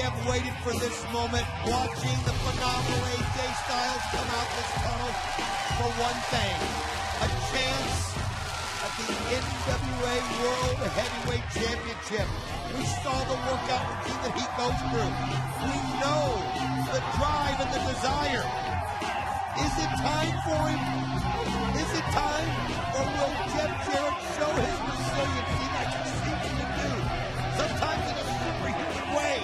have waited for this moment, watching the phenomenal AJ Styles come out this tunnel for one thing, a chance at the NWA World Heavyweight Championship. We saw the workout routine that he goes through. We know the drive and the desire. Is it time for him? Is it time? Or will Jeff Jarrett show his resiliency like he seems to do, sometimes in a superhuman way,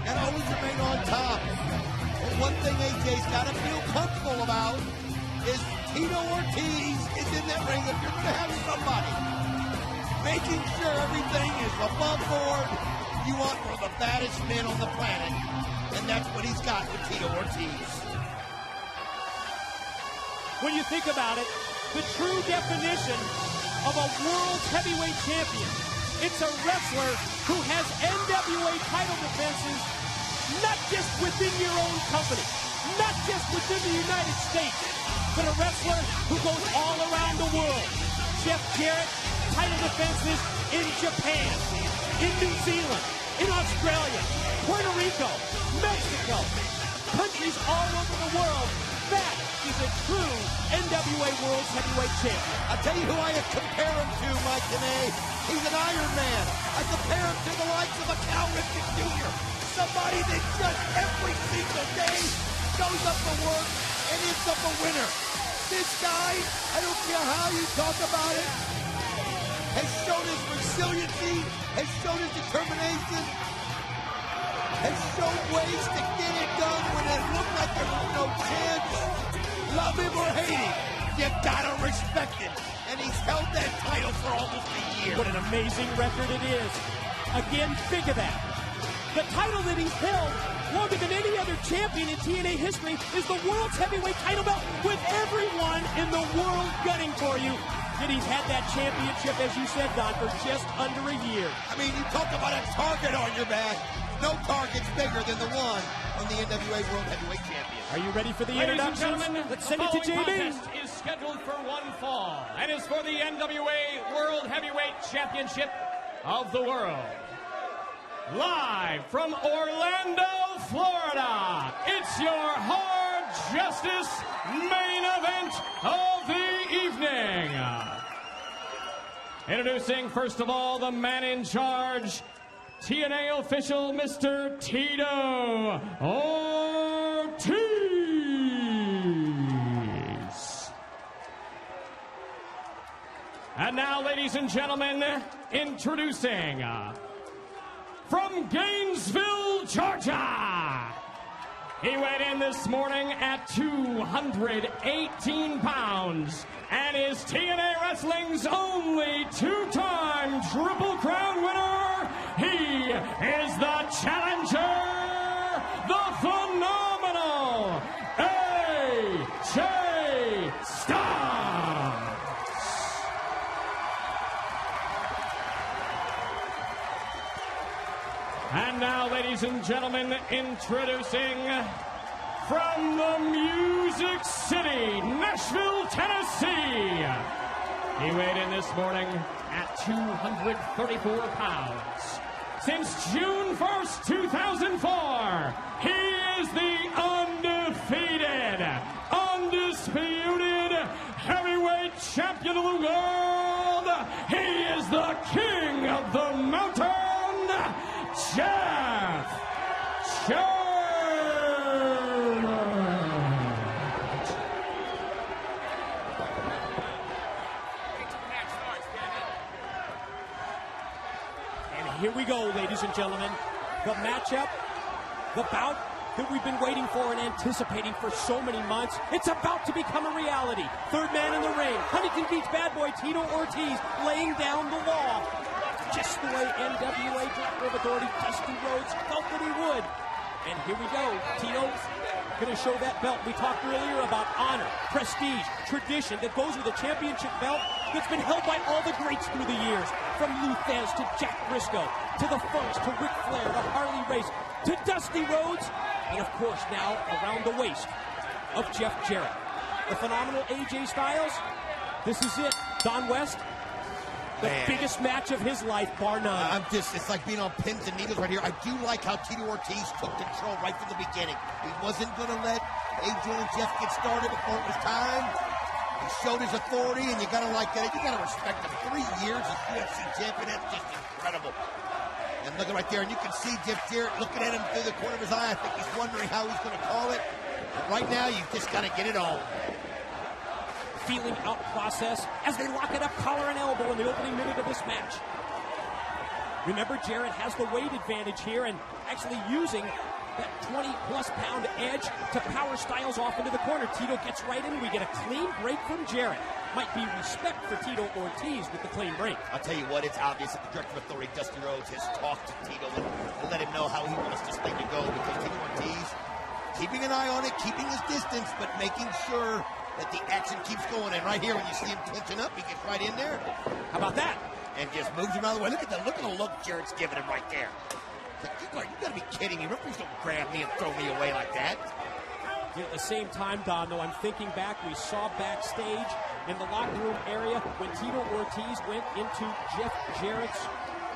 and always remain on top? And one thing AJ's got to feel comfortable about is Tito Ortiz is in that ring. If you're going to have somebody making sure everything is above board, you want one of the baddest men on the planet, and that's what he's got with Tito Ortiz. When you think about it, the true definition of a world heavyweight champion, it's a wrestler who has NWA title defenses not just within your own company, not just within the United States, but a wrestler who goes all around the world. Jeff Jarrett, title defenses in Japan, in New Zealand, in Australia, Puerto Rico, Mexico, countries all over the world. That is a true NWA World Heavyweight Champion. I'll tell you who I compare him to, Mike Tenay. He's an Iron Man. I compare him to the likes of a Cal Ripken Jr. Somebody that just every single day shows up for work and ends up a winner. This guy, I don't care how you talk about it, has shown his resiliency, has shown his determination, has shown ways to get it done when it looked like there was no chance. Love him or hate him, you gotta respect him. And he's held that title for almost a year. What an amazing record it is. Again, think of that. The title that he's held longer than any other champion in TNA history is the world's heavyweight title belt, with everyone in the world gunning for you. Yet he's had that championship, as you said, Don, for just under a year. I mean, you talk about a target on your back. No target's bigger than the one on the NWA World Heavyweight Champion. Are you ready for the Ladies and introductions? gentlemen, Let's send it to JB. The contest is scheduled for one fall and is for the NWA World Heavyweight Championship of the world. Live from Orlando, Florida, it's your Hard Justice main event of the evening. Introducing, first of all, the man in charge, TNA official, Mr. Tito Ortiz. And now, ladies and gentlemen, introducing from Gainesville, Georgia. He weighed in this morning at 218 pounds and is TNA Wrestling's only two-time Triple Crown winner. He is the challenger, the phenomenal AJ Styles. And now, ladies and gentlemen, introducing from the Music City, Nashville, Tennessee. He weighed in this morning at 234 pounds. Since June 1st, 2004, he is the undefeated, undisputed heavyweight champion of the world. He is the king of the mountain, Jeff Jarrett. And here we go, ladies and gentlemen. The matchup, the bout that we've been waiting for and anticipating for so many months. It's about to become a reality. Third man in the ring, Huntington Beach bad boy Tito Ortiz laying down the law. Just the way NWA Director of Authority Dusty Rhodes felt that he would. And here we go. Tito's going to show that belt. We talked earlier about honor, prestige, tradition that goes with a championship belt that's been held by all the greats through the years. From Lou Thesz to Jack Briscoe, to the Funks, to Ric Flair, to Harley Race, to Dusty Rhodes, and of course now around the waist of Jeff Jarrett. The phenomenal AJ Styles. This is it. Don West, The biggest match of his life, bar none. It's like being on pins and needles right here. I do like how Tito Ortiz took control right from the beginning. He wasn't going to let AJ and Jeff get started before it was time. He showed his authority, and you got to like that. You got to respect him. 3 years as UFC champion, that's just incredible. And look right there, and you can see Jeff Jarrett looking at him through the corner of his eye. I think he's wondering how he's going to call it. But right now, you just got to get it on. Feeling out process as they lock it up collar and elbow in the opening minute of this match. Remember, Jarrett has the weight advantage here and actually using that 20-plus pound edge to power Styles off into the corner. Tito gets right in. We get a clean break from Jarrett. Might be respect for Tito Ortiz with the clean break. I'll tell you what, it's obvious that the Director of Authority, Dusty Rhodes, has talked to Tito and let him know how he wants this thing to go, because Tito Ortiz, keeping an eye on it, keeping his distance, but making sure that the action keeps going. And right here, when you see him clinching up, he gets right in there. How about that? And just moves him out of the way. Look at the look Jarrett's giving him right there. You gotta be kidding me. Referees don't grab me and throw me away like that. At the same time, Don, though, I'm thinking back, we saw backstage in the locker room area when Tito Ortiz went into Jeff Jarrett's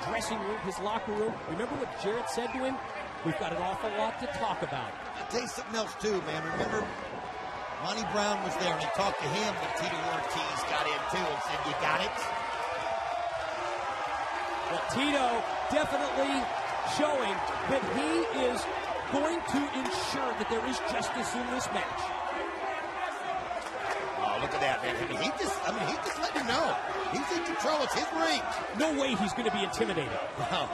dressing room, his locker room. Remember what Jarrett said to him? We've got an awful lot to talk about. I'll tell you something else, too, man. Remember, Monty Brown was there, and he talked to him when Tito Ortiz got in, too, and said, you got it? Well, Tito definitely showing that he is going to ensure that there is justice in this match. Oh, look at that, man. He's just letting him know. He's in control. It's his ring. No way he's going to be intimidated. Well,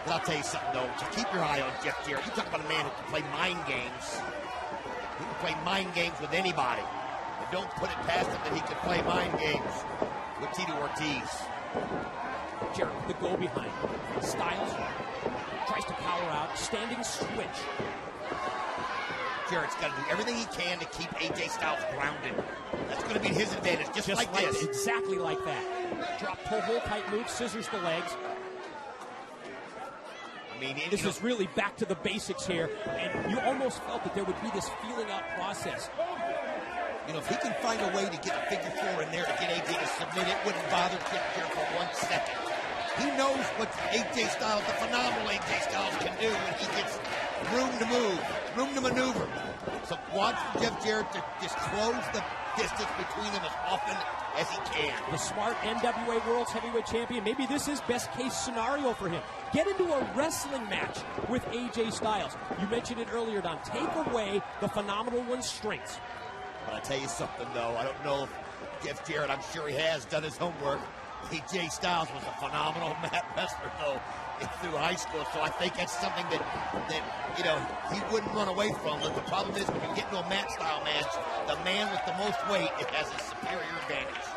I'll tell you something, though. Just keep your eye on Jeff Jarrett. You talk about a man who can play mind games. He can play mind games with anybody. But don't put it past him that he can play mind games with Tito Ortiz. Jarrett, the go behind. Styles tries to power out. Standing switch. Jarrett's got to do everything he can to keep AJ Styles grounded. That's going to be his advantage, just like this. Exactly like that. Drop toe hold tight move, scissors the legs. I mean, this is really back to the basics here, and you almost felt that there would be this feeling out process. You know, if he can find a way to get a figure four in there to get AJ to submit, it wouldn't bother Jeff Jarrett for 1 second. He knows what AJ Styles, the phenomenal AJ Styles, can do when he gets room to move, room to maneuver. So watch Jeff Jarrett to just close the distance between them as often as he can. The smart NWA World's Heavyweight Champion, maybe this is best case scenario for him. Get into a wrestling match with AJ Styles. You mentioned it earlier, Don. Take away the phenomenal one's strengths. But I'll tell you something, though. I don't know if Jeff Jarrett, I'm sure he has done his homework. AJ Styles was a phenomenal mat wrestler, though, through high school. So I think that's something that you know, he wouldn't run away from. But the problem is when you get into a mat-style match, the man with the most weight, it has a superior advantage.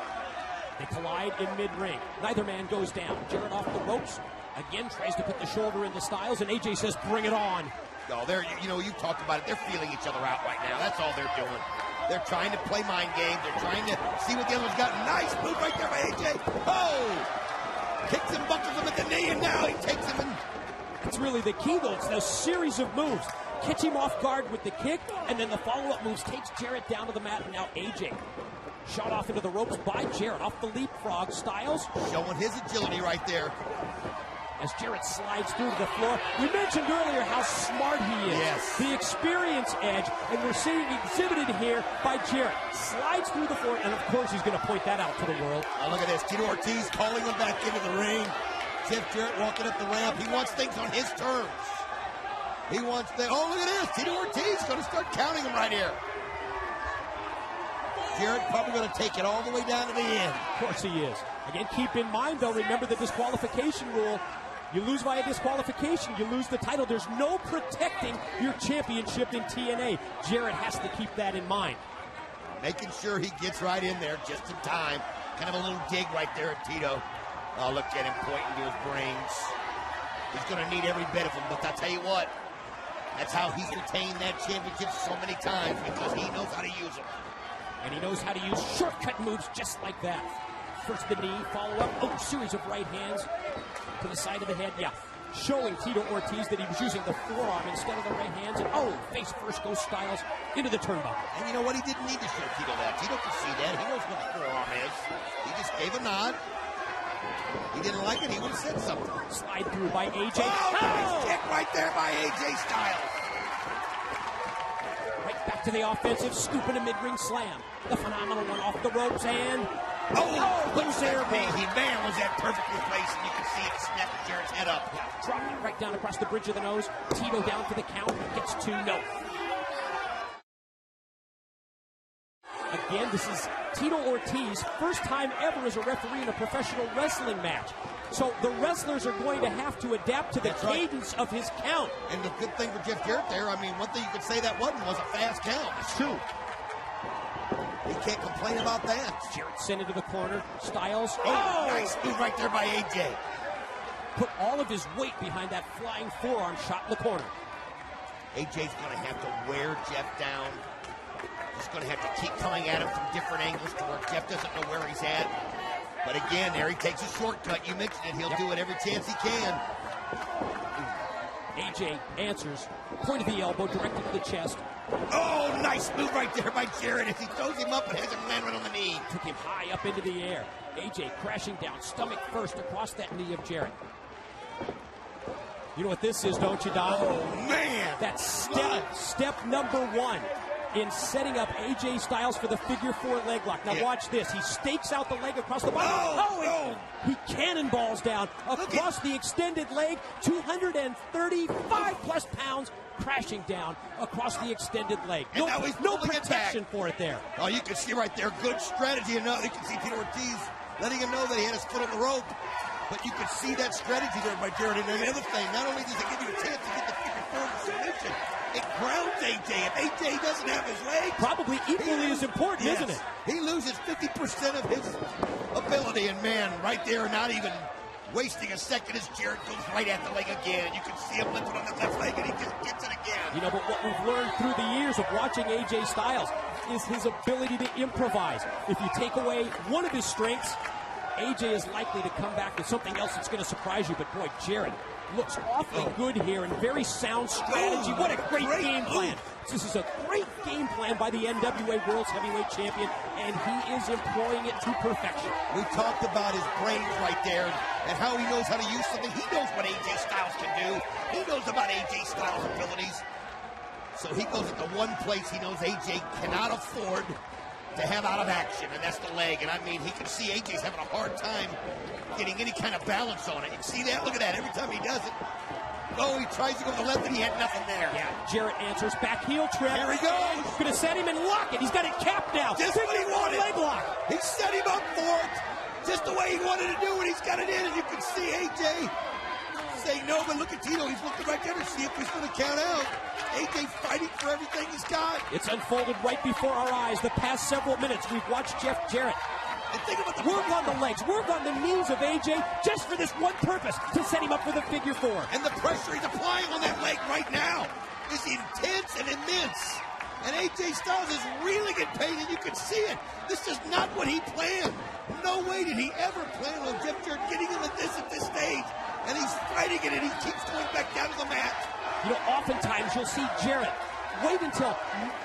They collide in mid-ring. Neither man goes down. Jarrett off the ropes. Again, tries to put the shoulder into Styles, and AJ says, bring it on. No, you know, you talked about it. They're feeling each other out right now. That's all they're doing. They're trying to play mind games. They're trying to see what the other one's got. Nice move right there by AJ. Oh! Kicks him, buckles him at the knee, and now he takes him in. It's really the key, though. It's a series of moves. Catch him off guard with the kick, and then the follow-up moves takes Jarrett down to the mat, and now AJ. Shot off into the ropes by Jarrett. Off the leapfrog. Styles showing his agility right there. As Jarrett slides through to the floor. We mentioned earlier how smart he is. Yes. The experience edge, and we're seeing exhibited here by Jarrett. Slides through the floor, and of course he's going to point that out to the world. Oh, look at this. Tito Ortiz calling him back into the ring. Jeff Jarrett walking up the ramp. He wants things on his terms. He wants the. Oh, look at this. Tito Ortiz going to start counting him right here. Jarrett probably going to take it all the way down to the end. Of course he is. Again, keep in mind, though, remember the disqualification rule. You lose via disqualification, you lose the title. There's no protecting your championship in TNA. Jarrett has to keep that in mind. Making sure he gets right in there just in time. Kind of a little dig right there at Tito. Oh, look at him pointing to his brains. He's going to need every bit of them, but I'll tell you what. That's how he's retained that championship so many times, because he knows how to use them. And he knows how to use shortcut moves just like that. First the knee, follow up. Oh, series of right hands to the side of the head. Yeah, showing Tito Ortiz that he was using the forearm instead of the right hands. And oh, face first goes Styles into the turnbuckle. And you know what? He didn't need to show Tito that. Tito can see that. He knows what the forearm is. He just gave a nod. He didn't like it, he would have said something. Slide through by AJ. Oh, nice kick right there by AJ Styles. Right back to the offensive, scooping a mid-ring slam. The phenomenal one off the ropes and... What's there, man, was that perfectly placed, and you can see it snap Jarrett's head up. Yeah, dropping it right down across the bridge of the nose. Tito down for the count, gets 2-0. Again, this is Tito Ortiz, first time ever as a referee in a professional wrestling match. So the wrestlers are going to have to adapt to the cadence of his count. And the good thing for Jeff Jarrett there, I mean, one thing you could say that wasn't was a fast count. It's true. He can't complain about that. Jarrett sent into the corner. Styles. Oh, nice move right there by AJ. Put all of his weight behind that flying forearm shot in the corner. AJ's going to have to wear Jeff down. He's going to have to keep coming at him from different angles to where Jeff doesn't know where he's at. But again, there he takes a shortcut. You mentioned it. He'll do it every chance he can. AJ answers. Point of the elbow directed to the chest. Oh, nice move right there by Jarrett as he throws him up and has him land right on the knee. Took him high up into the air. AJ crashing down, stomach first across that knee of Jarrett. You know what this is, don't you, Don? Oh, man. That's step number one in setting up AJ Styles for the figure 4 leg lock. Now watch this. He stakes out the leg across the bottom. He cannonballs down across the extended leg. 235 plus pounds crashing down across the extended leg. No protection for it there. Oh, you can see right there, good strategy. And you can see Tito Ortiz letting him know that he had his foot on the rope. But you can see that strategy there by Jarrett. And the other thing, not only does it give you a chance to get the figure 4 submission, it grounds AJ. If AJ doesn't have his leg, probably equally as important, isn't it? He loses 50% of his ability. And man, right there, not even wasting a second as Jarrett goes right at the leg again. You can see him lifting on the left leg, and he just gets it again. You know, but what we've learned through the years of watching AJ Styles is his ability to improvise. If you take away one of his strengths, AJ is likely to come back with something else that's going to surprise you. But boy, Jarrett looks awfully good here and very sound strategy. What a great game plan. This is a great game plan by the NWA World's Heavyweight Champion, and he is employing it to perfection. We talked about his brains right there and how he knows how to use something. He knows what AJ Styles can do. He knows about AJ Styles' abilities. So he goes into one place he knows AJ cannot afford to have out of action, and that's the leg. And I mean, he can see AJ's having a hard time getting any kind of balance on it. You see that? Look at that. Every time he does it. Oh, he tries to go to the left, and he had nothing there. Yeah, Jarrett answers back heel trip. Here he goes. Going to set him and lock it. He's got it capped now. Just what he wanted. Leg lock. He set him up for it. Just the way he wanted to do it. He's got it in, and you can see AJ saying no, but look at Tito. He's looking right there to see if he's going to count out. AJ fighting for everything he's got. It's unfolded right before our eyes. The past several minutes, we've watched Jeff Jarrett work on the legs, work on the knees of AJ just for this one purpose, to set him up for the figure 4. And the pressure he's applying on that leg right now is intense and immense. And AJ Styles is reeling in pain, and you can see it. This is not what he planned. No way did he ever plan on Jeff Jarrett getting him at this stage. And he's fighting it, and he keeps going back down to the mat. You know, oftentimes you'll see Jarrett wait until,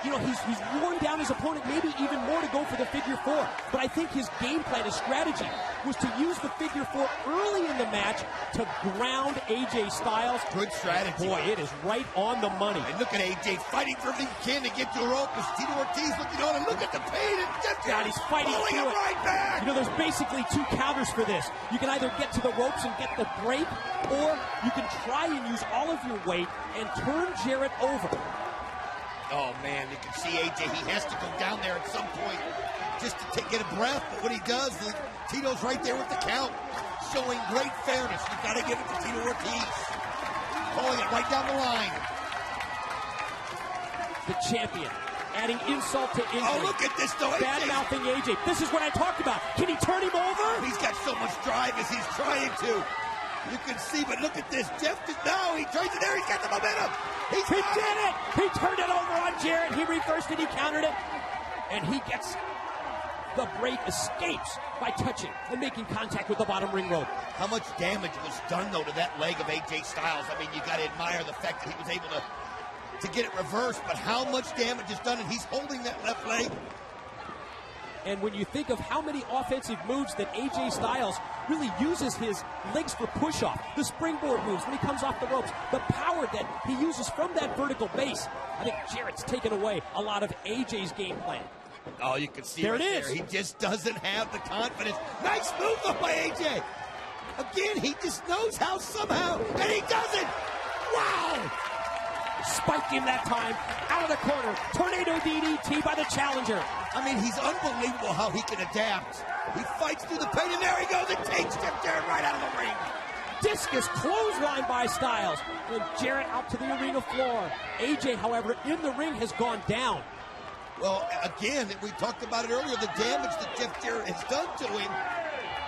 you know, he's worn down his opponent, maybe even more to go for the figure 4. But I think his game plan, his strategy, was to use the figure 4 early in the match to ground AJ Styles. Good strategy. Boy, it is right on the money. And look at AJ fighting for everything he can to get to a rope. As Tito Ortiz looking on, and look at the pain. And Jeff Jarrett he's fighting pulling him right back. You know, there's basically 2 counters for this. You can either get to the ropes and get the break, or you can try and use all of your weight and turn Jarrett over. Oh, man, you can see AJ. He has to go down there at some point just to get a breath. But what he does, Tito's right there with the count, showing great fairness. You've got to give it to Tito Ortiz. Pulling it right down the line. The champion adding insult to injury. Oh, look at this, though. Bad-mouthing AJ. This is what I talked about. Can he turn him over? He's got so much drive as he's trying to. You can see, but look at this. Jeff, no, he turns it there. He's got the momentum. He did it. He turned it over on Jarrett. He reversed it. He countered it. And he gets the break, escapes by touching and making contact with the bottom ring rope. How much damage was done, though, to that leg of AJ Styles? I mean, you got to admire the fact that he was able to get it reversed, but how much damage is done, and he's holding that left leg. And when you think of how many offensive moves that AJ Styles really uses his legs for push-off, the springboard moves when he comes off the ropes, the power that he uses from that vertical base, I think Jarrett's taken away a lot of AJ's game plan. Oh, you can see there right it is. There. He just doesn't have the confidence. Nice move up by AJ. Again, he just knows how somehow, and he doesn't. Wow! Spiked him that time, out of the corner. Tornado DDT by the challenger. I mean, he's unbelievable how he can adapt. He fights through the pain, and there he goes. It takes Jeff Jarrett right out of the ring. Discus clothesline by Styles. And Jarrett out to the arena floor. AJ, however, in the ring has gone down. Well, again, we talked about it earlier, the damage that Jeff Jarrett has done to him.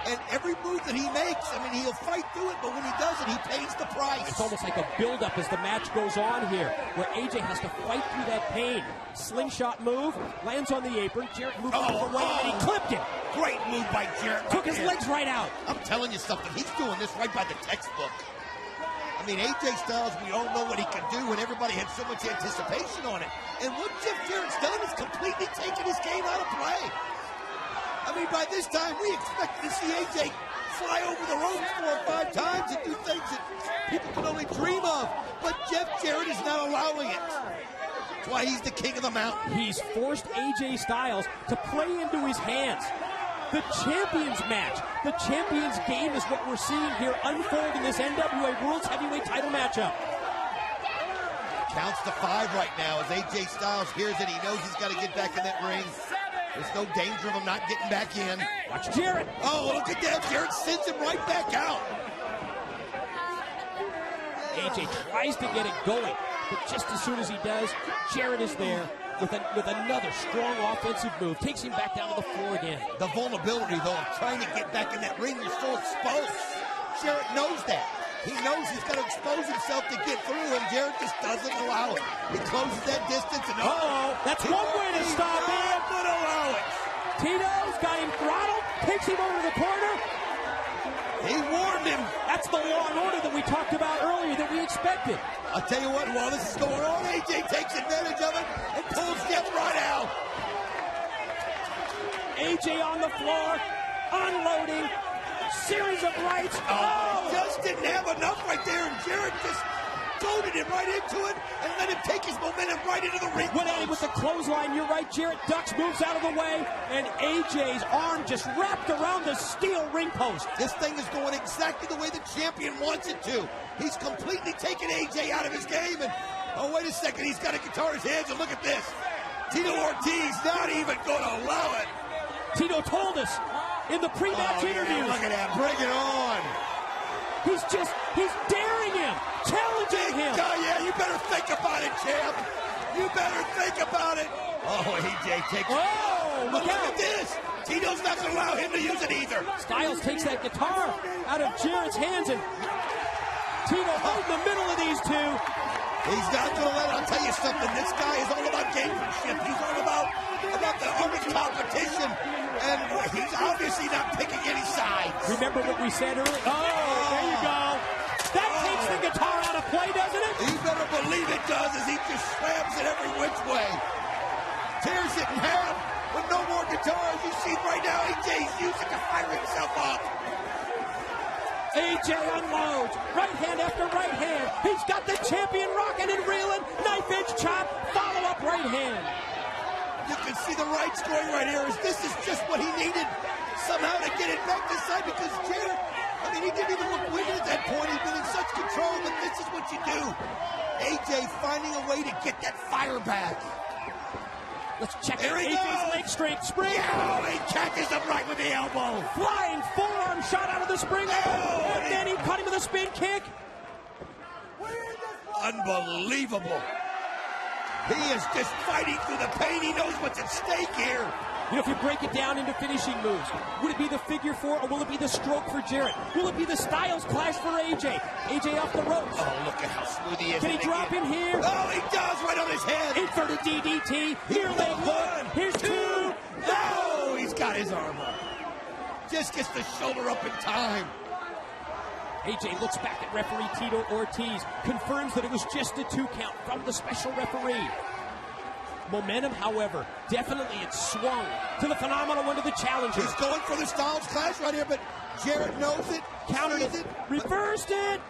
And every move that he makes, I mean, he'll fight through it, but when he does it, he pays the price. It's almost like a build-up as the match goes on here, where AJ has to fight through that pain. Slingshot move, lands on the apron. Jarrett moves out of the way, and he clipped him. Great move by Jarrett. Took his legs right out. I'm telling you something, he's doing this right by the textbook. I mean, AJ Styles, we all know what he can do, and everybody had so much anticipation on it. And what Jeff Jarrett's done is completely taken his game out of play. I mean, by this time, we expected to see AJ fly over the ropes 4 or 5 times and do things that people could only dream of. But Jeff Jarrett is not allowing it. That's why he's the king of the mountain. He's forced AJ Styles to play into his hands. The Champions match, the Champions game is what we're seeing here unfold in this NWA World's Heavyweight title matchup. Counts to 5 right now as AJ Styles hears it. He knows he's got to get back in that ring. There's no danger of him not getting back in. Watch Jarrett. Oh, look at that. Jarrett sends him right back out. AJ tries to get it going, but just as soon as he does, Jarrett is there with another strong offensive move. Takes him back down to the floor again. The vulnerability, though, of trying to get back in that ring, you're so exposed. Jarrett knows that. He knows he's got to expose himself to get through, and Jarrett just doesn't allow it. He closes that distance, and that's one way to stop him. But allow it. Tito's got him throttled, takes him over to the corner. He warned him. That's the law and order that we talked about earlier that we expected. I'll tell you what, while this is going on, AJ takes advantage of it and pulls Jeff right out. AJ on the floor, unloading. Series of rights. Oh, just didn't have enough right there, and Jarrett just goaded him right into it and let him take his momentum right into the ring. Went at him with the clothesline. You're right, Jarrett ducks, moves out of the way, and AJ's arm just wrapped around the steel ring post. This thing is going exactly the way the champion wants it to. He's completely taken AJ out of his game, and oh, wait a second, he's got a guitar in his hands, and look at this. Tito Ortiz not even going to allow it. Tito told us in the pre-match interview. Look at that, bring it on. He's daring him, challenging him. Yeah, you better think about it, champ. You better think about it. Oh, AJ takes it. Oh, look at this. Tito's not going to allow him to use it either. Styles takes that guitar out of Jarrett's hands, and Tito right in the middle of these two. He's not going to let it. I'll tell you something. This guy is all about gamesmanship. He's all about the art of competition. And he's obviously not picking any sides. Remember what we said earlier? Oh, there you go. That takes the guitar out of play, doesn't it? You better believe it does, as he just slams it every which way. Tears it in half with no more guitars. You see right now, AJ's using to fire himself up. AJ unloads. Right hand after right hand. He's got the champion rocking and reeling. Knife edge chop. Follow up right hand. You can see the rights going right here. This is just what he needed somehow to get it back this side, because Jarrett, I mean, he didn't even look wicked at that point. He'd been in such control, but this is what you do. AJ finding a way to get that fire back. Let's check out AJ's leg strength. Spring. Oh, he catches him right with the elbow. Flying forearm shot out of the spring. Oh, and then he caught him with a spin kick. Unbelievable. He is just fighting through the pain. He knows what's at stake here. You know, if you break it down into finishing moves, would it be the figure 4 or will it be the stroke for Jarrett? Will it be the Styles clash for AJ? AJ off the ropes. Oh, look at how smooth he is. Can he drop him here? Oh, he does, right on his head. Inverted DDT. Here leg hook. Here's 2. No, he's got his arm up. Just gets the shoulder up in time. AJ looks back at referee Tito Ortiz, confirms that it was just a 2 count from the special referee. Momentum, however, definitely it's swung to the phenomenal one to the challenger. He's going for the Styles Clash right here, but Jarrett knows it, Countered it, reversed it.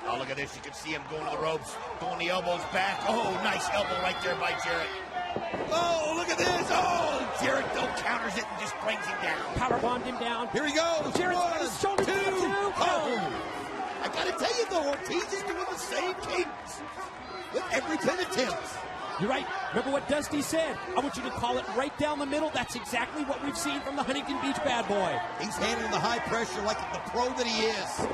Oh, look at this. You can see him going to the ropes, going the elbows back. Oh, nice elbow right there by Jarrett. Oh, look at this. Oh, Jarrett though counters it and just brings him down. Powerbombed him down. Here he goes. Jarrett's got his shoulder two. too. Oh. I got to tell you, though, Ortiz is doing the same cadence with every 10 attempts. You're right. Remember what Dusty said? I want you to call it right down the middle. That's exactly what we've seen from the Huntington Beach bad boy. He's handling the high pressure like the pro that he is.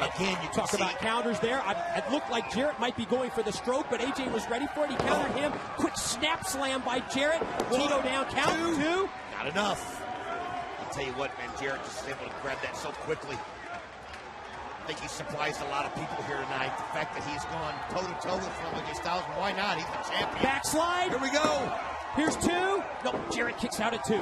Again, you talk about counters there. It looked like Jarrett might be going for the stroke, but AJ was ready for it. He countered him. Quick snap slam by Jarrett. Tito down, count two. Not enough. I'll tell you what, man, Jarrett just able to grab that so quickly. I think he surprised a lot of people here tonight. The fact that he's gone toe-to-toe with AJ Styles, why not? He's the champion. Backslide. Here we go. Here's two. No, Jarrett kicks out at two.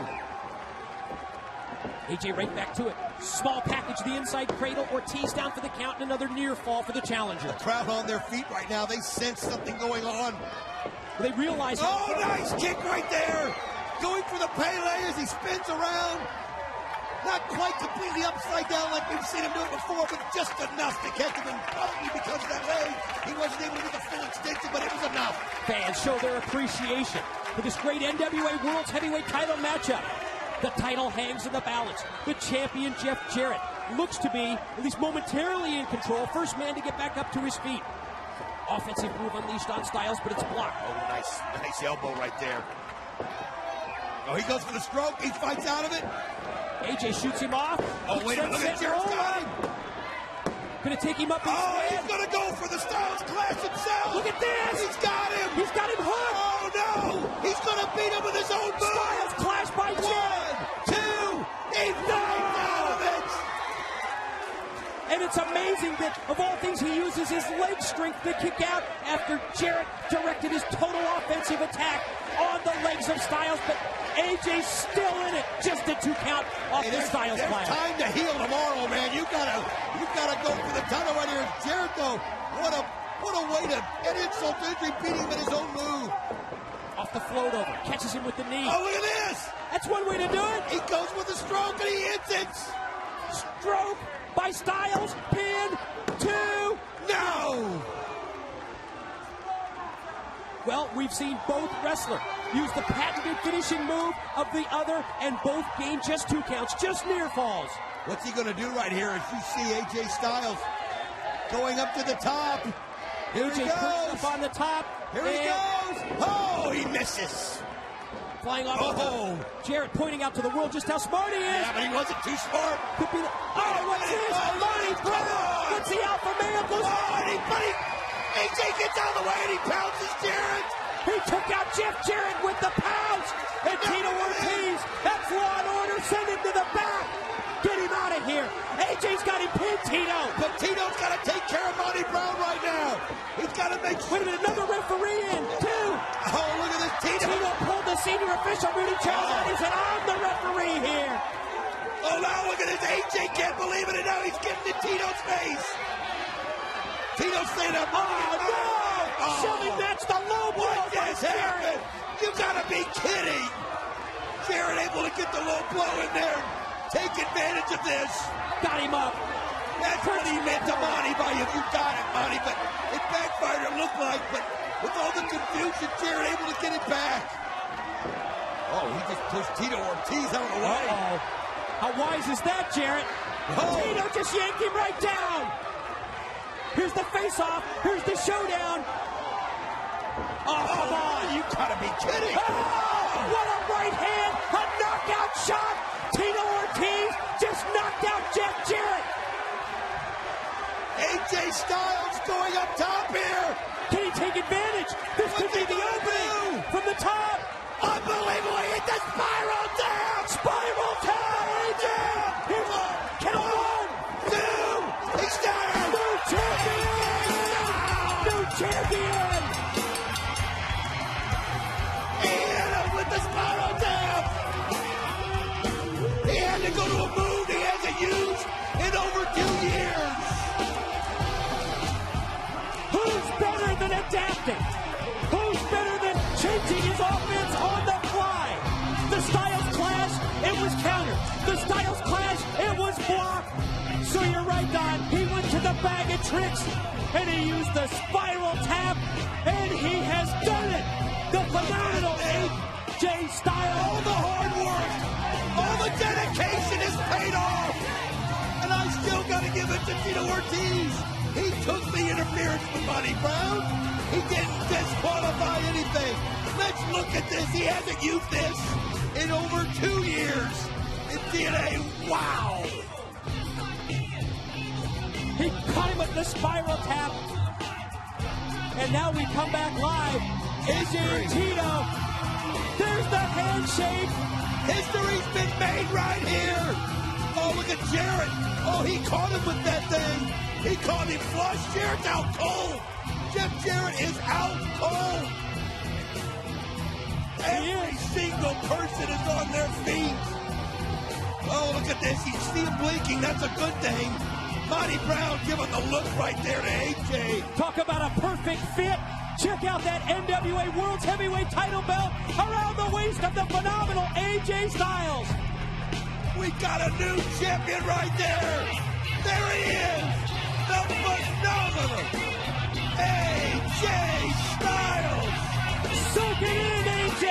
AJ right back to it. Small package, the inside cradle. Ortiz down for the count and another near fall for the challenger. The crowd on their feet right now. They sense something going on. They realize. Oh, nice kick right there. Going for the Pele as he spins around. Not quite completely upside down like we've seen him do it before, but just enough to catch him. And probably because of that leg, he wasn't able to get the full extension, but it was enough. Fans show their appreciation for this great NWA World's Heavyweight title matchup. The title hangs in the balance. The champion, Jeff Jarrett, looks to be, at least momentarily, in control. First man to get back up to his feet. Offensive move unleashed on Styles, but it's blocked. Oh, nice elbow right there. Oh, he goes for the stroke. He fights out of it. AJ shoots him off. Oh, wait a minute. Look at Jarrett's got him. Gonna take him up instead. Oh, he's gonna go for the Styles Clash himself. Look at this. He's got him. He's got him hooked. Oh, no. He's gonna beat him with his own move. Styles Clash by Jarrett. 1, 2, he fights out of it. And it's amazing that, of all things, he uses his leg strength to kick out after Jarrett directed his total offensive attack on the legs of Styles, but AJ's still in it. Just a 2 count off the Styles Clash. There's time to heal tomorrow, man. You gotta go for the title right here. Jarrett, though, what a way to get insult to injury, beating him in his own move. Off the float over, catches him with the knee. Oh, look at this! That's one way to do it. He goes with the stroke and he hits it. Stroke by Styles, pin, 2. No! Well, we've seen both wrestlers use the patented finishing move of the other, and both gain just 2 counts, just near falls. What's he going to do right here as you see AJ Styles going up to the top? Here AJ he goes. up on the top. Here he goes. Oh, he misses. Flying off the top. Jarrett pointing out to the world just how smart he is. Yeah, but he wasn't too smart. Could be the... Oh, what's this? Marty Brown. What's the alpha male? Buddy. AJ gets out of the way and he pounces Jarrett. He took out Jeff Jarrett with the pounce. And Tito Ortiz, that's law and order. Send him to the back. Get him out of here. AJ's got him pinned, Tito. But Tito's got to take care of Monty Brown right now. He's got to make sure. Wait a minute, another referee in, too. Oh, look at this, Tito. Tito pulled the senior official, Rudy Charles, out. He said, I'm the referee here. Oh, now look at this. AJ can't believe it, and now he's getting in Tito's face. Tito's saying up. Oh, no. Shelby matched the low blow. What just happened? You got to be kidding. Jarrett able to get the low blow in there. Take advantage of this. Got him up. That's what he meant to Monty by you. You got it, Monty, but it backfired, it looked like. But with all the confusion, Jarrett able to get it back. Oh, he just pushed Tito Ortiz out of the way. Uh-oh. How wise is that, Jarrett? Oh. Tito just yanked him right down. Here's the face-off. Here's the showdown. Oh, come on. You gotta be kidding. Oh, what a right hand. A knockout shot. Tito Ortiz just knocked out Jeff Jarrett. AJ Styles going up top here. Can he take advantage? This could be the opening from the top. Unbelievable. He hit the spiral down. Spiral down, AJ. Here's one. Count 1, 2. He's down. New champion. New champion. He hit him with the spiral down. He had to go to a move he hasn't used in over 2 years. Who's better than adapting? Who's The Styles Clash, it was blocked. So you're right, Don. He went to the bag of tricks, and he used the spiral tap, and he has done it. The phenomenal AJ Styles. All the hard work, all the dedication is paid off. And I still got to give it to Tito Ortiz. He took the interference from Monty Brown. He didn't disqualify anything. Let's look at this. He hasn't used this in over 2 years in TNA. Wow. He caught him with the spiral tap. And now we come back live. AJ and Tito. There's the handshake. History's been made right here. Oh, look at Jarrett. Oh, he caught him with that thing. He caught him flush. Jarrett's out cold. Jeff Jarrett is out cold. Every single person is on their feet. Oh, look at this. You see him blinking. That's a good thing. Monty Brown giving the look right there to AJ. Talk about a perfect fit. Check out that NWA World's Heavyweight title belt around the waist of the phenomenal AJ Styles. We got a new champion right there. There he is. The phenomenal AJ Styles. Soak it in, AJ.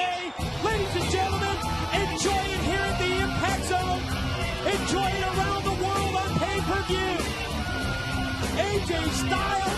Ladies and gentlemen, enjoy it here at the Impact Zone. Enjoy it around the world on pay-per-view. AJ Styles